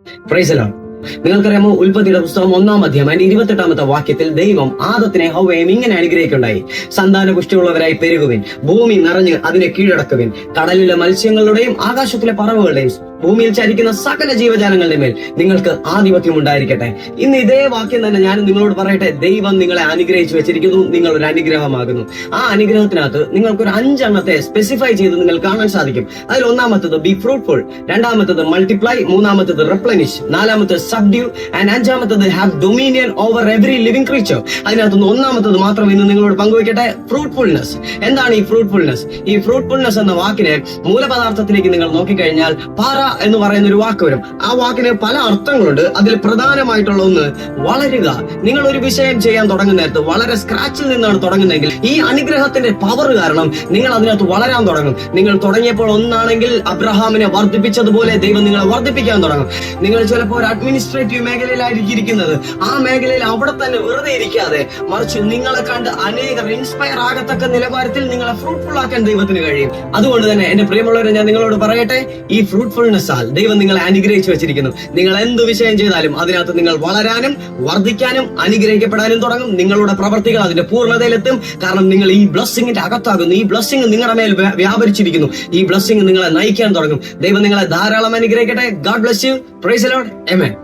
Praise the Lord. നിങ്ങൾക്കറിയാമോ, ഉൽപ്പത്തിയുടെ പുസ്തകം 1-ാം അധ്യായം അതിന്റെ 28-ാമത്തെ വാക്യത്തിൽ ദൈവം ആദത്തിനെ ഹവ്വയെയും ഇങ്ങനെ അനുഗ്രഹിക്കുണ്ടായി: സന്താന പുഷ്ടിയുള്ളവരായി പെരുകുവിൻ, ഭൂമി നിറഞ്ഞ് അതിനെ കീഴടക്കുവിൻ, കടലിലെ മത്സ്യങ്ങളുടെയും ആകാശത്തിലെ പറവുകളുടെയും ഭൂമിയിൽ ചരിക്കുന്ന സകല ജീവജാലങ്ങളുടെ മേൽ നിങ്ങൾക്ക് ആധിപത്യം ഉണ്ടായിരിക്കട്ടെ. ഇന്ന് ഇതേ വാക്യം തന്നെ ഞാൻ നിങ്ങളോട് പറയട്ടെ. ദൈവം നിങ്ങളെ അനുഗ്രഹിച്ചു വെച്ചിരിക്കുന്നു. നിങ്ങൾ ഒരു അനുഗ്രഹമാകുന്നു. ആ അനുഗ്രഹത്തിനകത്ത് നിങ്ങൾക്കൊരു 5 എണ്ണത്തെ സ്പെസിഫൈ ചെയ്ത് നിങ്ങൾ കാണാൻ സാധിക്കും. അതിൽ ഒന്നാമത്തത് ബി ഫ്രൂട്ട്ഫുൾ, രണ്ടാമത്തത് മൾട്ടിപ്ലൈ, മൂന്നാമത്തത് റിപ്ലനിഷ്, നാലാമത്തത് സബ്ഡ്യൂ ആൻഡ് അഞ്ചാമത്തത് have dominion over every living creature. അതിനകത്തുനിന്ന് ഒന്നാമത്തത് മാത്രം ഇന്ന് നിങ്ങളോട് പങ്കുവയ്ക്കട്ടെ: ഫ്രൂട്ട്ഫുൾനെസ്. എന്താണ് ഈ ഫ്രൂട്ട്ഫുൾനെസ്? ഈ ഫ്രൂട്ട്ഫുൾനെസ് എന്ന വാക്കിനെ മൂലപദാർത്ഥത്തിലേക്ക് നിങ്ങൾ നോക്കിക്കഴിഞ്ഞാൽ പാറ എന്ന് പറയുന്ന ഒരു വാക്ക് വരും. ആ വാക്കിന് പല അർത്ഥങ്ങളുണ്ട്. അതിൽ പ്രധാനമായിട്ടുള്ള ഒന്ന് വളരുക. നിങ്ങൾ ഒരു വിഷയം ചെയ്യാൻ തുടങ്ങുന്ന നേരത്ത് വളരെ സ്ക്രാച്ചിൽ നിന്നാണ് തുടങ്ങുന്നതെങ്കിൽ ഈ അനുഗ്രഹത്തിന്റെ പവർ കാരണം നിങ്ങൾ അതിനകത്ത് വളരാൻ തുടങ്ങും. നിങ്ങൾ തുടങ്ങിയപ്പോൾ ഒന്നാണെങ്കിൽ അബ്രഹാമിനെ വർദ്ധിപ്പിച്ചതുപോലെ ദൈവം നിങ്ങളെ വർദ്ധിപ്പിക്കാൻ തുടങ്ങും. നിങ്ങൾ ചിലപ്പോൾ ഒരു അഡ്മിനിസ്ട്രേറ്റീവ് മേഖലയിലായിരിക്കും ഇരിക്കുന്നത്. ആ മേഖലയിൽ അവിടെ തന്നെ വെറുതെ ഇരിക്കാതെ മറിച്ച് നിങ്ങളെ കണ്ട് അനേകർ ഇൻസ്പയർ ആകത്തക്ക നിലവാരത്തിൽ നിങ്ങളെ ഫ്രൂട്ട്ഫുൾ ആക്കാൻ ദൈവത്തിന് കഴിയും. അതുകൊണ്ട് തന്നെ എന്റെ പ്രിയമുള്ളവരെ, ഞാൻ നിങ്ങളോട് പറയട്ടെ, ഈ ഫ്രൂട്ട്ഫുൾനെസ് ദൈവം നിങ്ങളെ അനുഗ്രഹിച്ചു വെച്ചിരിക്കുന്നു. നിങ്ങൾ എന്ത് വിഷയം ചെയ്താലും അതിനകത്ത് നിങ്ങൾ വളരാനും വർദ്ധിക്കാനും അനുഗ്രഹിക്കപ്പെടാനും തുടങ്ങും. നിങ്ങളുടെ പ്രവർത്തികൾ അതിന്റെ പൂർണ്ണതയിലെത്തും. കാരണം നിങ്ങൾ ഈ ബ്ലെസ്സിങ്ങിന്റെ അകത്താകുന്നു. ഈ ബ്ലെസ്സിങ് നിങ്ങളുടെ മേൽ വ്യാപരിച്ചിരിക്കുന്നു. ഈ ബ്ലെസ്സിങ് നിങ്ങളെ നയിക്കാൻ തുടങ്ങും. ദൈവം നിങ്ങളെ ധാരാളം അനുഗ്രഹിക്കട്ടെ. God bless you. Praise the Lord. Amen.